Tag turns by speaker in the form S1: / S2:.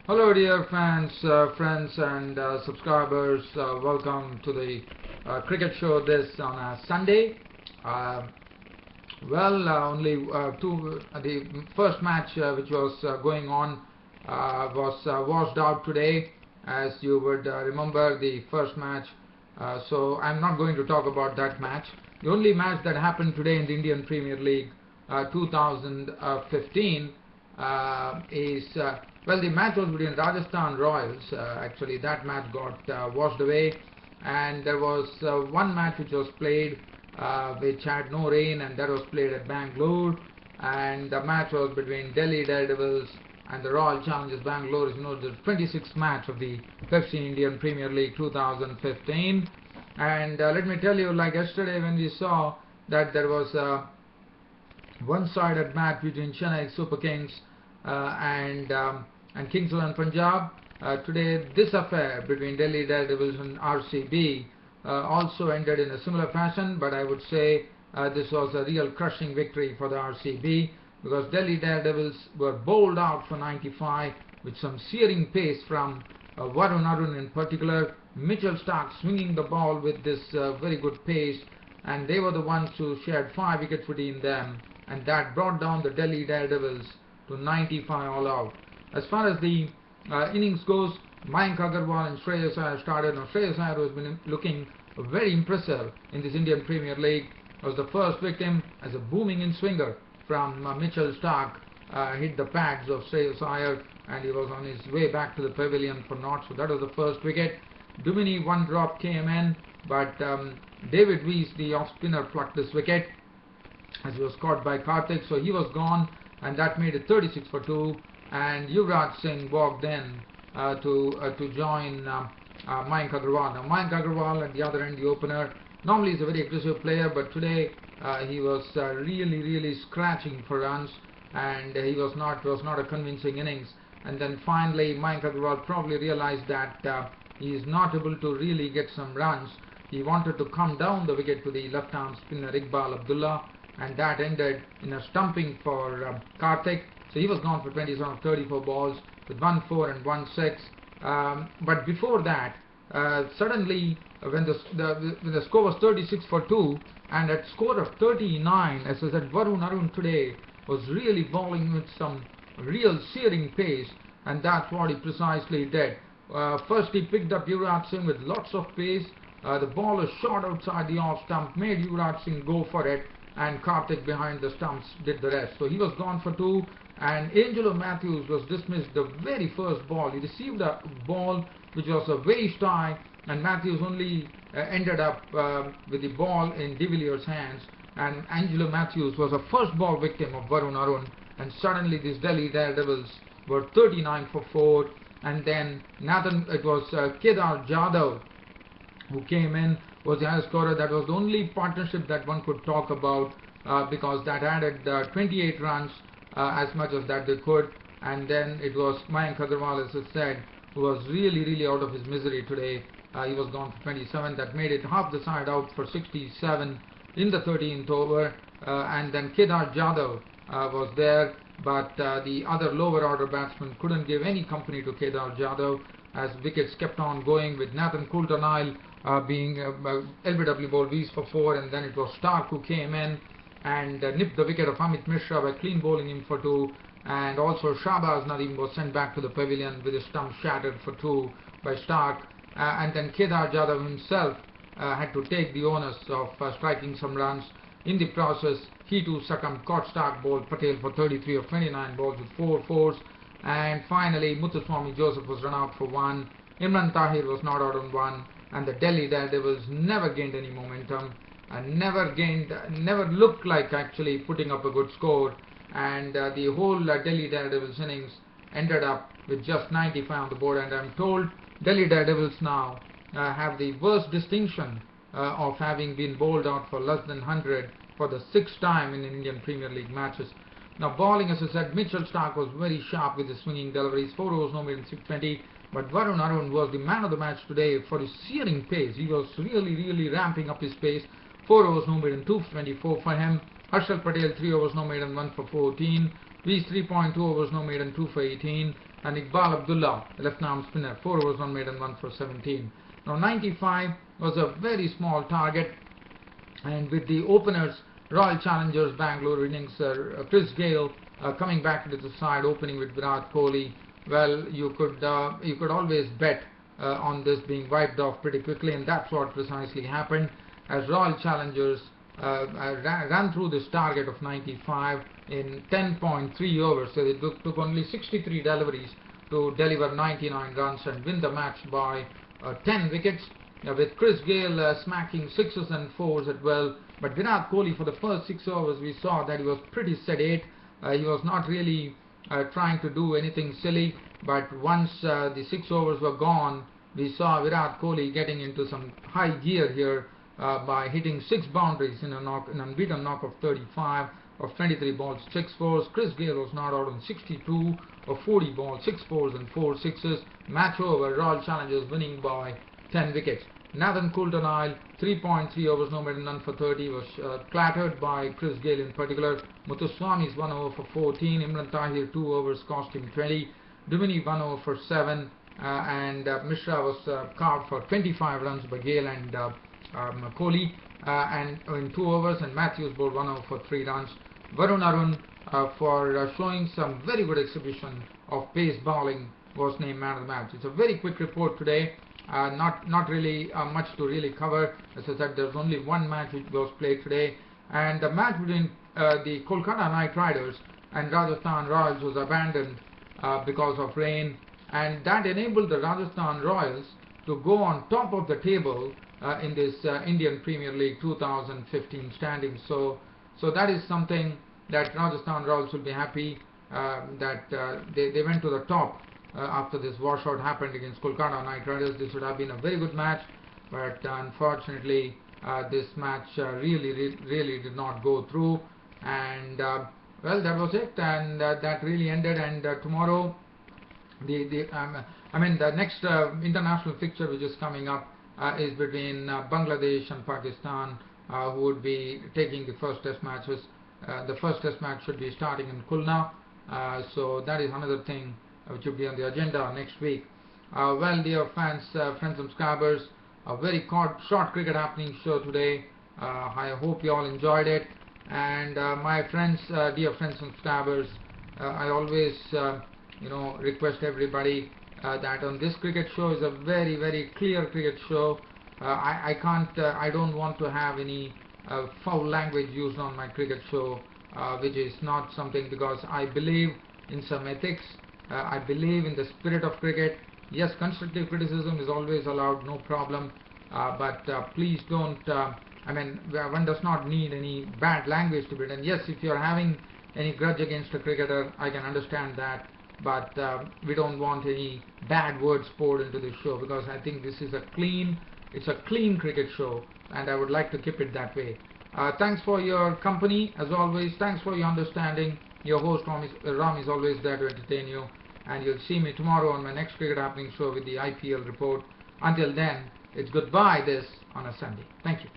S1: Hello dear fans, friends and subscribers. Welcome to the cricket show this on a Sunday. Only the first match which was going on was washed out today, as you would remember the first match. So I'm not going to talk about that match. The only match that happened today in the Indian Premier League 2015 is the match was between Rajasthan Royals. Actually, that match got washed away, and there was one match which was played which had no rain, and that was played at Bangalore. And the match was between Delhi Daredevils and the Royal Challengers Bangalore. You know, the 26th match of the 15 Indian Premier League 2015. And let me tell you, like yesterday when we saw that there was a one-sided match between Chennai Super Kings and Kings of Punjab. Today, this affair between Delhi Daredevils and RCB also ended in a similar fashion, but I would say this was a real crushing victory for the RCB, because Delhi Daredevils were bowled out for 95 with some searing pace from Vaarun Aaron in particular. Mitchell Starc swinging the ball with this very good pace, and they were the ones who shared 5 wickets between them, and that brought down the Delhi Daredevils to 95 all out. As far as the innings goes, Mayank Agarwal and Shreyas Iyer started. Now Shreyas Iyer, who has been looking very impressive in this Indian Premier League, was the first victim as a booming in-swinger from Mitchell Starc hit the pads of Shreyas Iyer, and he was on his way back to the pavilion for naught. So that was the first wicket. Duminy, one drop came in, but David Weiss, the off-spinner, plucked this wicket as he was caught by Karthik, so he was gone, and that made it 36 for 2. And Yuvraj Singh walked in to join Mayank Agarwal. Now Mayank Agarwal at the other end, the opener, normally is a very aggressive player, but today he was really scratching for runs, and he was not a convincing innings. And then finally Mayank Agarwal probably realized that he is not able to really get some runs. He wanted to come down the wicket to the left-arm spinner Iqbal Abdullah, and that ended in a stumping for Karthik. So he was gone for 27 of 34 balls with 1 4 and 1 6. But before that, suddenly when the score was 36 for 2, and at score of 39, as I said, Vaarun Aaron today was really bowling with some real searing pace, and that's what he precisely did. First he picked up Yuvraj Singh with lots of pace. The ball was shot outside the off stump, made Yuvraj Singh go for it, and Karthik behind the stumps did the rest. So he was gone for 2, and Angelo Matthews was dismissed the very first ball. He received a ball which was a waist high, and Matthews only ended up with the ball in De Villiers' hands, and Angelo Matthews was a first ball victim of Vaarun Aaron, and suddenly these Delhi Daredevils were 39 for 4, and then it was Kedar Jadhav who came in, was the highest scorer. That was the only partnership that one could talk about, because that added 28 runs, as much as that they could. And then it was Mayank Agarwal, as I said, who was really out of his misery today. He was gone for 27. That made it half the side out for 67 in the 13th over. And then Kedar Jadhav was there, but the other lower order batsmen couldn't give any company to Kedar Jadhav, as wickets kept on going, with Nathan Coulter-Nile being LBW bowled Weiss for 4, and then it was Starc who came in and nipped the wicket of Amit Mishra by clean bowling him for 2, and also Shahbaz Nadeem was sent back to the pavilion with his stump shattered for 2 by Starc, and then Kedar Jadhav himself had to take the onus of striking some runs. In the process, he too succumbed. Caught Starc bowled Patel for 33 of 29 balls with 4 fours, and finally Muthuswamy Joseph was run out for 1. Imran Tahir was not out on 1, and the Delhi Daredevils never gained any momentum, and never looked like actually putting up a good score, and the whole Delhi Daredevils innings ended up with just 95 on the board. And I'm told Delhi Daredevils now have the worst distinction of having been bowled out for less than 100 for the 6th time in Indian Premier League matches. Now bowling, as I said, Mitchell Starc was very sharp with his swinging deliveries, 4 overs, no more than 620. But Vaarun Aaron was the man of the match today for his searing pace. He was really ramping up his pace. 4 overs, no more than 224 for him. Harshal Patel, 3 overs, no more than 1 for 14. He's 3.2 overs, no maiden, 2 for 18. And Iqbal Abdullah, left-arm spinner, 4 overs, 1 maiden, 1 for 17. Now 95 was a very small target, and with the openers, Royal Challengers Bangalore innings, Chris Gayle coming back into the side, opening with Virat Kohli, well, you could always bet on this being wiped off pretty quickly, and that's what precisely happened, as Royal Challengers ran through this target of 95 in 10.3 overs. So they took only 63 deliveries to deliver 99 runs and win the match by 10 wickets, with Chris Gayle smacking 6s and 4s as well. But Virat Kohli, for the first 6 overs, we saw that he was pretty sedate. He was not really trying to do anything silly, but once the 6 overs were gone, we saw Virat Kohli getting into some high gear here by hitting 6 boundaries in an unbeaten knock of 35 of 23 balls, 6 fours. Chris Gayle was not out on 62 of 40 balls, 6 fours and 4 sixes. Match over, Royal Challengers winning by 10 wickets. Nathan Coulter-Nile, 3.3 overs, no maiden, none for 30, was clattered by Chris Gayle in particular. Muthuswami's 1 over for 14. Imran Tahir, 2 overs, cost him 20. Dumini 1 over for 7. And Mishra was carved for 25 runs by Gayle and Kohli, and in 2 overs, and Matthews bowled 1 over for 3 runs. Vaarun Aaron, for showing some very good exhibition of pace bowling, was named man of the match. It's a very quick report today. Not really much to really cover. As I said, there's only one match which was played today, and the match between the Kolkata Knight Riders and Rajasthan Royals was abandoned because of rain, and that enabled the Rajasthan Royals to go on top of the table in this Indian Premier League 2015 standings. So that is something that Rajasthan Royals will be happy that they went to the top after this washout happened against Kolkata Knight Riders. This would have been a very good match, but unfortunately this match really did not go through, and well, that was it, and that really ended. And tomorrow the next international fixture which is coming up is between Bangladesh and Pakistan, who would be taking the first test matches. The first test match should be starting in Khulna, so that is another thing which will be on the agenda next week. Well, dear fans, friends and subscribers, a very short cricket happening show today. I hope you all enjoyed it, and my friends, dear friends and subscribers, I always request everybody that on this cricket show is a very clear cricket show. I don't want to have any foul language used on my cricket show, which is not something, because I believe in some ethics. I believe in the spirit of cricket. Yes, constructive criticism is always allowed, no problem, but please don't, one does not need any bad language to it. And yes, if you're having any grudge against a cricketer, I can understand that, but we don't want any bad words poured into this show, because I think this is a clean cricket show, and I would like to keep it that way. Thanks for your company as always. Thanks for your understanding. Your host Ram is always there to entertain you, and you'll see me tomorrow on my next cricket happening show with the IPL report. Until then, it's goodbye this on a Sunday. Thank you.